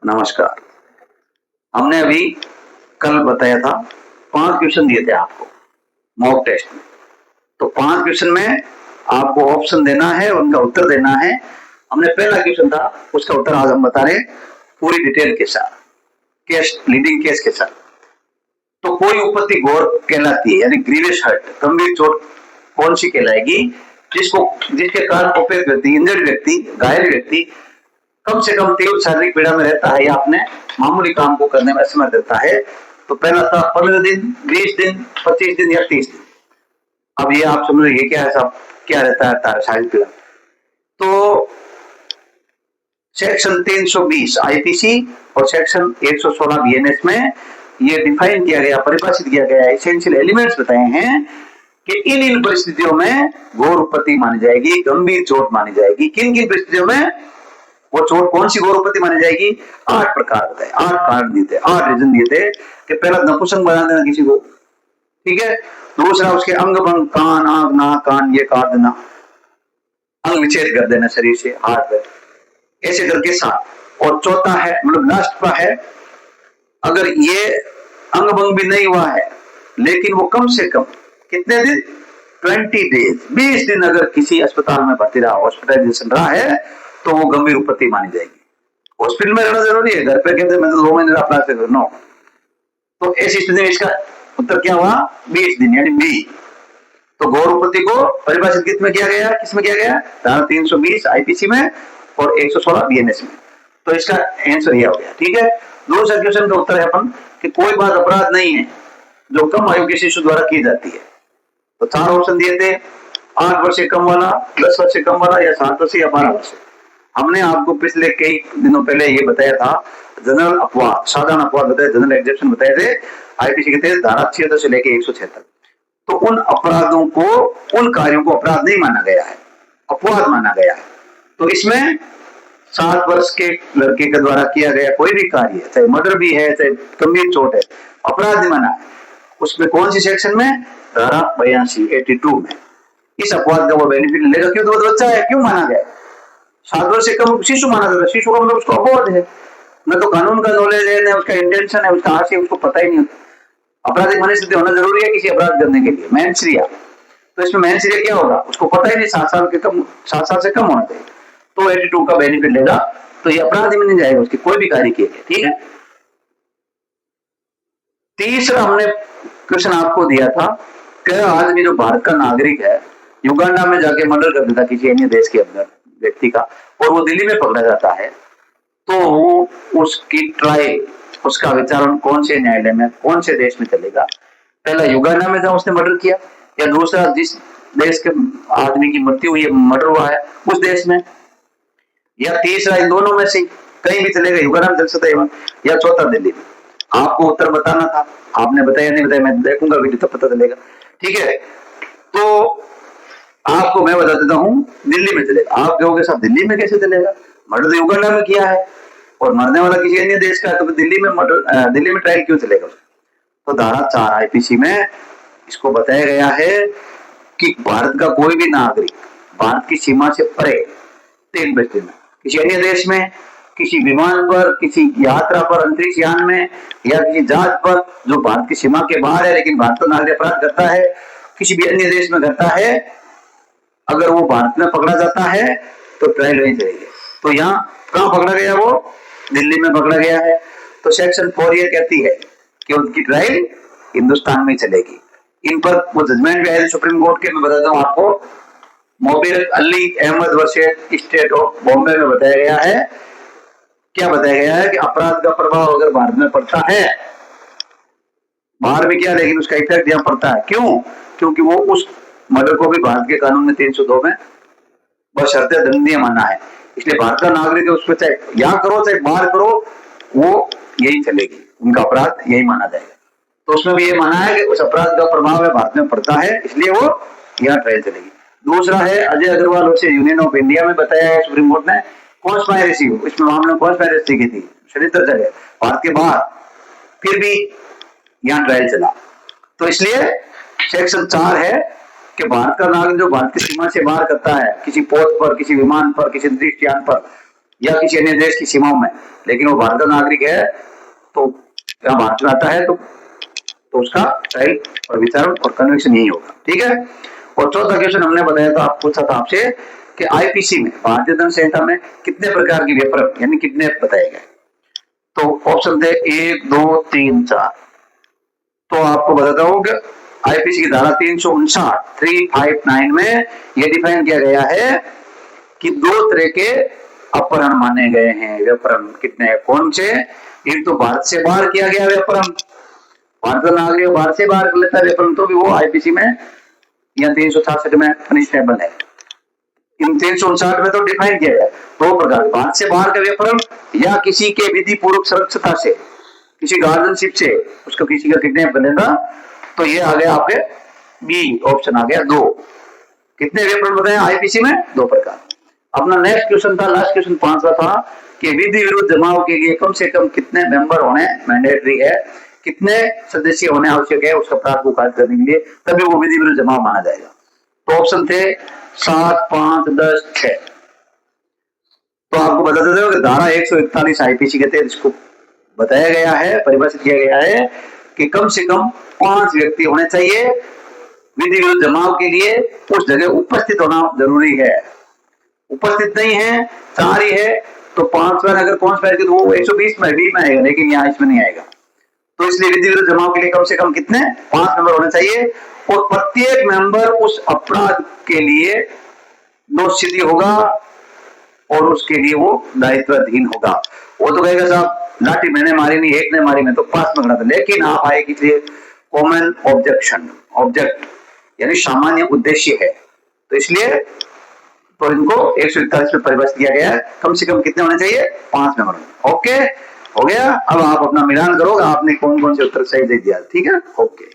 नमस्कार। हमने अभी कल बताया था 5 क्वेश्चन दिए थे आपको मॉक टेस्ट में। तो 5 क्वेश्चन में आपको ऑप्शन देना है, उनका उत्तर देना है। हमने पहला क्वेश्चन था, उसका उत्तर आज हम बता रहे हैं पूरी डिटेल के साथ, केस लीडिंग केस के साथ। तो कोई उपपत्ति गौर कहलाती है, यानी ग्रीवियस हर्ट, गंभीर चोट कौन सी कहलाएगी? जिसके कारण उपयुक्त व्यक्ति, इंजर्ड व्यक्ति, घायल व्यक्ति कम से कम तीव्र शारीरिक पीड़ा में रहता है या अपने मामूली काम को करने में असमर्थ रहता है। तो पहला था 15 दिन, 20 दिन, 25 दिन या 30 दिन। अब ये आप समझ लीजिए क्या रहता है शारीरिक पीड़ा। तो सेक्शन 320 आईपीसी और सेक्शन 116 बीएनएस में ये डिफाइन किया गया, परिभाषित किया गया, एसेंशियल एलिमेंट्स बताए हैं कि इन परिस्थितियों में घोर उपपत्ति मानी जाएगी, गंभीर चोट मानी जाएगी। किन किन परिस्थितियों में वो चोट, कौन सी घोर उपपत्ति मानी जाएगी? 8 प्रकार बताए, 8 कारण दिए थे, 8 रीजन दिए थे कि पहला नपुंसक बना देना किसी को, ठीक है। दूसरा उसके अंग भंग, कान, आंख, नाक, कान ये काट देना, अंग विच्छेद कर देना शरीर से, हाथ पे, ऐसे करके 7। और चौथा है, मतलब लास्ट का है, अगर ये अंग भंग भी नहीं हुआ है लेकिन वो कम से कम कितने दिन, 20 डेज, 20 दिन अगर किसी अस्पताल में भर्ती रहा, हॉस्पिटलाइजेशन रहा है, तो वो गंभीर उपपत्ति मानी जाएगी। हॉस्पिटल में रहना जरूरी है, घर पे कहते मैं तो 2 महीने अपना से नो। तो ऐसी स्थिति में इसका उत्तर क्या हुआ? 20 दिन, यानी बी। तो घोर उपपत्ति को परिभाषित किसमें किया गया? धारा 320 आईपीसी में और 116 बीएनएस में। तो इसका आंसर यह हो गया, ठीक है। दूसरा क्वेश्चन का उत्तर है अपन कि कोई बात अपराध नहीं है जो कम आयु के शिशु द्वारा की जाती है। तो 4 ऑप्शन दिए थे, 8 वर्ष से कम वाला, 10 वर्ष से कम वाला, या 7 वर्ष या 12 वर्ष। हमने आपको पिछले कई दिनों पहले ये बताया था, जनरल अपवाद, साधारण अपवाद बताए, जनरल एग्जेप्शन बताए थे आईपीसी के तहत, धारा 76 से लेकर 176। तो उन अपराधों को, उन कार्यों को अपराध नहीं माना गया है, अपवाद माना गया है। तो इसमें 7 वर्ष के लड़के के द्वारा किया गया कोई भी कार्य, चाहे मर्डर भी है, चाहे गंभीर चोट है, अपराध नहीं माना है। उसमें कौन सी सेक्शन में? धारा 82, 82 में। इस अपवाद का वो बेनिफिट लेगा, क्यों? तो बच्चा है, क्यों माना गया? 7 वर्ष से कम शिशु माना जाता है, शिशु का मतलब उसको अबोध है, न तो कानून का नॉलेज है, न उसका इंटेंशन है, उसका आशय उसको पता ही नहीं होता। आपराधिक मनस्थिति होना जरूरी है किसी अपराध करने के लिए, मैनश्रिया। तो इसमें मैनश्रिया क्या होगा? उसको पता ही नहीं, 7 साल से कम होना चाहिए, तो 82 का बेनिफिट लेगा, तो ये अपराध में नहीं जाएगा उसके कोई भी कार्य किए, ठीक है। तीसरा हमने क्वेश्चन आपको दिया था, क्या आदमी जो भारत का नागरिक है, युगांडा में जाके मर्डर कर देता किसी अन्य देश के अंदर व्यक्ति का, और वो दिल्ली में पकड़ा जाता है, तो उसकी ट्रायल, उसका विचारण कौन से न्यायालय में, कौन से देश में चलेगा? पहला युगांडा में जहां उसने मर्डर किया, या दूसरा जिस देश के आदमी की मृत्यु हुई है, मर्डर हुआ है, उस देश में, या तीसरा इन दोनों में से कहीं भी चलेगा, युगांडा में चल सकता है, या चौथा दिल्ली में। आपको उत्तर बताना था, आपने बताया नहीं बताया, मैं देखूंगा वीडियो तो पता चलेगा, ठीक है। तो आपको मैं बता देता हूं, दिल्ली में चलेगा। आप कहोगे साहब दिल्ली में कैसे चलेगा? मर्डर तो युगांडा में किया है और मरने वाला किसी अन्य देश का है, तो दिल्ली में ट्रायल क्यों चलेगा? तो धारा 4 आईपीसी में इसको बताया गया है कि भारत का कोई भी नागरिक भारत की सीमा से परे 3 बस्ती में, किसी अन्य देश में, किसी विमान पर, किसी यात्रा पर, अंतरिक्ष यान में, या किसी जहाज पर जो भारत की सीमा के बाहर है लेकिन भारत का नागरिक अपराध करता है, किसी भी अन्य देश में करता है, अगर वो भारत में पकड़ा जाता है तो ट्रायल वहीं चलेगी। तो यहाँ कहाँ पकड़ा गया? वो दिल्ली में पकड़ा गया है। तो सेक्शन 4 ये कहती है कि उनकी ट्रायल हिंदुस्तान में चलेगी। इन पर वो जजमेंट भी आए सुप्रीम कोर्ट के, मैं बताता हूँ आपको। मोबिल Ali Ahmad versus state of Bombay में बताया गया है, क्या बताया गया है कि अपराध का प्रभाव अगर भारत में पड़ता है, बाहर में क्या, लेकिन उसका इफेक्ट यहाँ पड़ता है। क्यों? क्योंकि वो उस मर्डर को भी भारत के कानून में 302 में बशर्ते दंडनीय माना है। इसलिए भारत का नागरिक उस पर चाहे यहाँ करो चाहे बाहर करो, वो यही चलेगी, उनका अपराध यही माना जाएगा। तो उसमें भी ये माना है कि उस अपराध का प्रभाव है भारत में पड़ता है, इसलिए वो यहाँ ट्रायल चलेगी। दूसरा है Ajay Agrawal versus union of India में बताया है सुप्रीम कोर्ट ने, कॉन्स्पायरेसी, इसमें मामले में कॉन्स्पायरेसी की थी, षड्यंत्र चले भारत के बाहर, फिर भी यहाँ ट्रायल चला। तो इसलिए सेक्शन 4 है कि भारत का नागरिक जो भारत की सीमा से बाहर करता है, किसी पोत पर, किसी विमान पर, किसी अंतरिक्ष यान पर, या किसी अन्य देश की सीमाओं में, लेकिन वो भारत का नागरिक है तो यहाँ भारत में आता है तो उसका ट्रायल और विचारण और कन्विक्शन यही होगा। ठीक है। और चौथा क्वेश्चन हमने बताया था, आप पूछा था आपसे कि आईपीसी में, भारतीय दंड संहिता में कितने प्रकार की व्यपरम यानी कितने बताए गए। तो ऑप्शन थे 1 2 3 4। तो आपको बताता हूं कि आईपीसी की धारा 359 में यह डिफाइन किया गया है कि दो तरह के अपहरण माने गए हैं। व्यपहरण कितने हैं, कौन से। एक तो भारत से बाहर किया गया व्यपहरण, भारत का नागरिक भारत से बाहर कर लेता है व्यपहरण, तो भी वो आईपीसी में या 366 में पनिशेबल है। इन 359 में तो डिफाइन किया है दो प्रकार, भारत से बाहर का व्यपहरण या किसी के विधि पूर्वक सुरक्षता से, किसी गार्जियनशिप से उसको किसी का किडनैप बनेगा, तो ये आ गया आपके बी ऑप्शन आ गया 2। कितने व्यपहरण बताए आईपीसी में, 2 प्रकार। अपना नेक्स्ट क्वेश्चन था, लास्ट क्वेश्चन 5वां था कि विधि विरुद्ध जमाव के लिए कम से कम कितने मेंबर होने मैंडेटरी है, कितने सदस्य होने आवश्यक है उसका प्रारूप कार्य करने के लिए, तभी वो विधि विरुद्ध जमाव माना जाएगा। तो ऑप्शन थे 7 5 10 6। तो आपको बता देते हो कि धारा 141 आईपीसी के तहत इसको बताया गया है, परिभाषित किया गया है कि कम से कम 5 व्यक्ति होने चाहिए विधि विरुद्ध जमाव के लिए, उस जगह उपस्थित होना जरूरी है। उपस्थित नहीं है, 4 ही है, तो 5 बार अगर 5 बार तो वो 120 में भी में आएगा, लेकिन यहाँ इसमें नहीं आएगा। तो इसलिए विधि विरुद्ध जमाव के लिए कम से कम कितने 5 मेंबर होने चाहिए, और प्रत्येक मेंबर उस अपराध के लिए दोषी होगा और उसके लिए वो दायित्वाधीन होगा। वो तो कहेगा साहब लाठी मैंने मारी नहीं, एक ने मारी, मैं तो पास में खड़ा था, लेकिन आप आए कि कॉमन ऑब्जेक्शन, ऑब्जेक्ट यानी सामान्य उद्देश्य है, तो इसलिए तो इनको 141 में परिभाषित किया गया है, कम से कम कितने होने चाहिए 5 मेंबर। ओके हो गया। अब आप अपना मिलान करोगे आपने कौन कौन से उत्तर सही दे दिया। ठीक है, ओके।